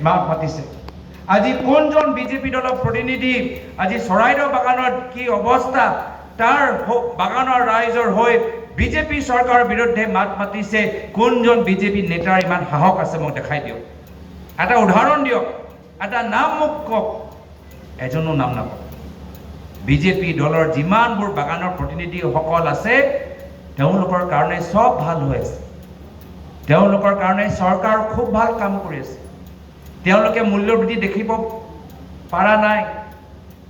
মাত মাতিছে আজি কোনজন বিজেপি দলৰ প্ৰতিনিধি আজি চৰাইদেউ বাগানত কি অৱস্থা তাৰ বাগানৰ ৰাইজৰ হৈ বিজেপি চৰকাৰৰ বিৰুদ্ধে মাত মাতিছে কোনজন বিজেপি নেতাৰ ইমান সাহস আছে মোক দেখাই দিয়ক এটা উদাহৰণ দিয়ক এটা নাম মোক কওক এজনো নাম নাপাব বিজেপি দলৰ যিমানবোৰ বাগানৰ প্ৰতিনিধিসকল আছে তেওঁলোকৰ কাৰণে সব ভাল হৈ আছে তেওঁলোকৰ কাৰণে চৰকাৰ খুব ভাল কাম কৰি আছে তেওঁলোকে মূল্যবৃদ্ধি দেখিব পাৰা নাই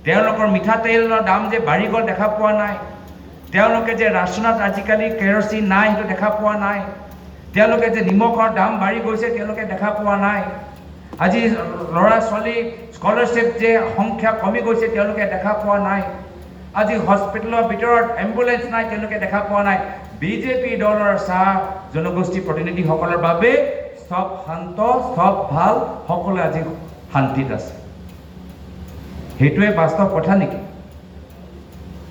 তেওঁলোকৰ মিঠাতেলৰ দাম যে বাঢ়ি গ'ল দেখা পোৱা নাই তেওঁলোকে যে ৰাচনত আজিকালি কেৰচিন নাই সেইটো দেখা পোৱা নাই তেওঁলোকে যে নিমখৰ দাম বাঢ়ি গৈছে তেওঁলোকে দেখা পোৱা নাই আজি ল'ৰা ছোৱালী স্কলাৰশ্বিপ যে সংখ্যা কমি গৈছে তেওঁলোকে দেখা পোৱা নাই আজি হস্পিটেলৰ ভিতৰত এম্বুলেন্স নাই তেওঁলোকে দেখা পোৱা নাই বিজেপি দলৰ চাহ জনগোষ্ঠী প্ৰতিনিধিসকলৰ বাবে সব শান্ত সব ভাল সকলোৱে আজি শান্তিত আছে সেইটোৱে বাস্তৱ কথা নেকি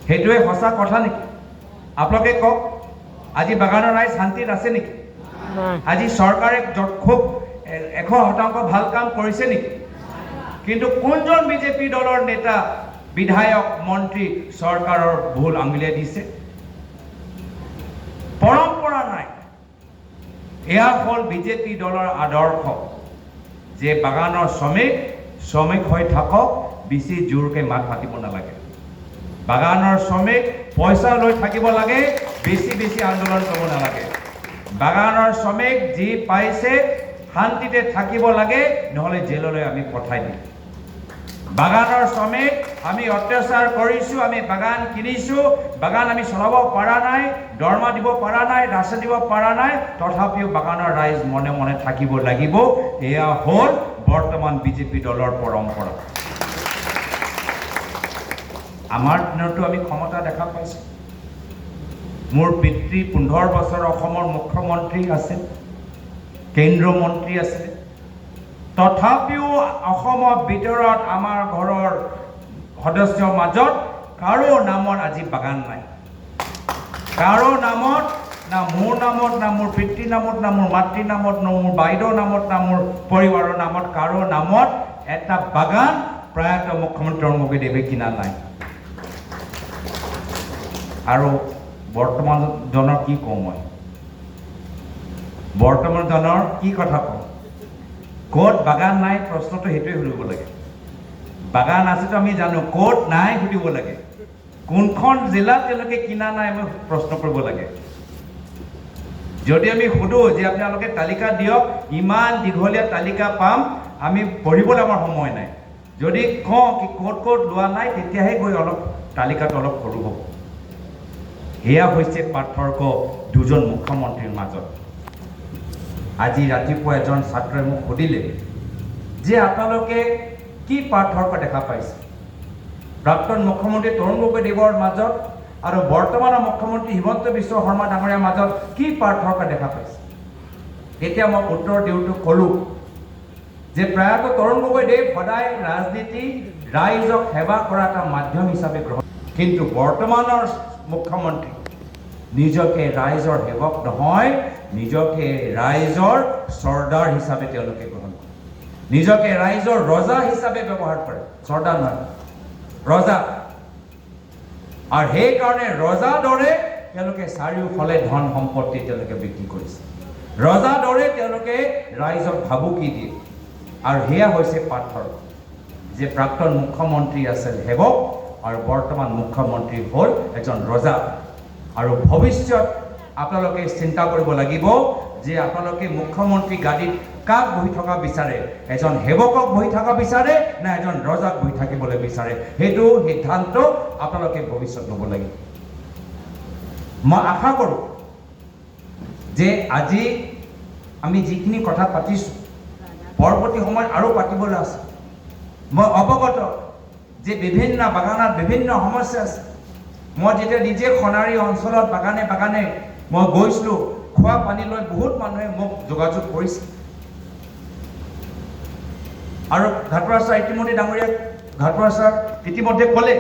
সেইটোৱে সঁচা কথা নেকি আপোনালোকে কওক আজি বাগানৰ ৰাইজ শান্তিত আছে নেকি আজি চৰকাৰে খুব 100% ভাল কাম কৰিছে নেকি কিন্তু কোনজন বিজেপি দলৰ নেতা বিধায়ক মন্ত্ৰী চৰকাৰৰ ভুল আঙুলিয়াই দিছে পৰম্পৰা নাই এয়া হ'ল বিজেপি দলৰ আদৰ্শ যে বাগানৰ শ্ৰমিক হৈ থাকক বেছি জোৰকে মাত মাতিব নালাগে বাগানৰ শ্ৰমিক পইচা লৈ থাকিব লাগে বেছি আন্দোলন কৰিব নালাগে বাগানৰ শ্ৰমিক যি পাইছে শান্তিতে থাকিব লাগে নহলে জেললৈ আমি পঠাই দিম বাগানৰ শ্ৰমিক আমি অত্যাচাৰ কৰিছো আমি বাগান কিনিছো বাগান আমি চলাব পৰা নাই দৰমহা দিব পৰা নাই ৰাচন দিব পৰা নাই তথাপিও বাগানৰ ৰাইজ মনে মনে থাকিব লাগিব এয়া হ'ল বৰ্তমান বিজেপি দলৰ পৰম্পৰা আমাৰ দিনতো আমি ক্ষমতা দেখা পাইছো মোৰ পিতৃ 15 বছৰ অসমৰ মুখ্যমন্ত্ৰী আছিল কেন্দ্ৰীয় মন্ত্ৰী আছিল তথাপিও অসমৰ ভিতৰত আমাৰ ঘৰৰ সদস্যৰ মাজত কাৰো নামত আজি বাগান নাই কাৰো নামত না মোৰ নামত না মোৰ পিতৃৰ নামত না মোৰ মাতৃৰ নামত না মোৰ বাইদেউৰ নামত না মোৰ পৰিবাৰৰ নামত কাৰো নামত এটা বাগান প্ৰয়াত মুখ্যমন্ত্ৰী অৰুণ গগৈদেৱে কিনা নাই আৰু বৰ্তমান জনৰ কি কওঁ মই বৰ্তমান জনৰ কি কথা কওঁ ক'ত বাগান নাই প্ৰশ্নটো সেইটোৱে সুধিব লাগে বাগান আছেতো আমি জানো ক'ত নাই সুধিব লাগে কোনখন জিলাত তেওঁলোকে কিনা নাই আমি প্ৰশ্ন কৰিব লাগে যদি আমি সুধো যে আপোনালোকে তালিকা দিয়ক ইমান দীঘলীয়া তালিকা পাম আমি পঢ়িবলৈ আমাৰ সময় নাই যদি কওঁ কি ক'ত লোৱা নাই তেতিয়াহে গৈ অলপ তালিকাটো অলপ সৰু হ'ব এয়া হৈছে পাৰ্থক্য দুজন মুখ্যমন্ত্ৰীৰ মাজত আজি ৰাতিপুৱা এজন ছাত্ৰই মোক সুধিলে যে আপোনালোকে কি পাৰ্থক্য দেখা পাইছে প্ৰাক্তন মুখ্যমন্ত্ৰী তৰুণ গগৈদেৱৰ মাজত আৰু বৰ্তমানৰ মুখ্যমন্ত্ৰী হিমন্ত বিশ্ব শৰ্মা ডাঙৰীয়াৰ মাজত কি পাৰ্থক্য দেখা পাইছে এতিয়া মই উত্তৰ দিওঁতে ক'লো যে প্ৰায়ত তৰুণ গগৈদেৱ সদায় ৰাজনীতি ৰাইজক সেৱা কৰা এটা মাধ্যম হিচাপে গ্ৰহণ কিন্তু বৰ্তমানৰ মুখ্যমন্ত্ৰী নিজকে ৰাইজৰ সেৱক নহয় নিজকে ৰাইজৰ চৰ্দাৰ হিচাপে তেওঁলোকে গ্ৰহণ কৰে নিজকে ৰাইজৰ ৰজা হিচাপে ব্যৱহাৰ কৰে চৰ্দাৰ নহয় ৰজা আৰু সেইকাৰণে ৰজা দৰে তেওঁলোকে চাৰিওফালে ধন সম্পত্তি তেওঁলোকে বিক্ৰী কৰিছে ৰজা দৰে তেওঁলোকে ৰাইজক ভাবুকি দিয়ে আৰু সেয়া হৈছে পাৰ্থক্য যে প্ৰাক্তন মুখ্যমন্ত্ৰী আছিল সেৱক আৰু বৰ্তমান মুখ্যমন্ত্ৰী হ'ল এজন ৰজা আৰু ভৱিষ্যত আপোনালোকে চিন্তা কৰিব লাগিব যে আপোনালোকে মুখ্যমন্ত্ৰী গাদীত কাক বহি থকা বিচাৰে এজন সেৱকক বহি থকা বিচাৰে না এজন ৰজাক বহি থাকিবলৈ বিচাৰে সেইটো সিদ্ধান্ত আপোনালোকে ভৱিষ্যত ল'ব লাগিব মই আশা কৰোঁ যে আজি আমি যিখিনি কথা পাতিছোঁ পৰৱৰ্তী সময়ত আৰু পাতিবলৈ আছে মই অৱগত যে বিভিন্ন বাগানত বিভিন্ন সমস্যা আছে মই যেতিয়া নিজে খনাৰী অঞ্চলত বাগানে মই গৈছিলোঁ খোৱা পানীলৈ বহুত মানুহে মোক যোগাযোগ কৰিছে আৰু ঘাটুৱাৰ ছাৰ ইতিমধ্যে ডাঙৰীয়াক ঘাটুৱাৰ ছাৰ ইতিমধ্যে ক'লে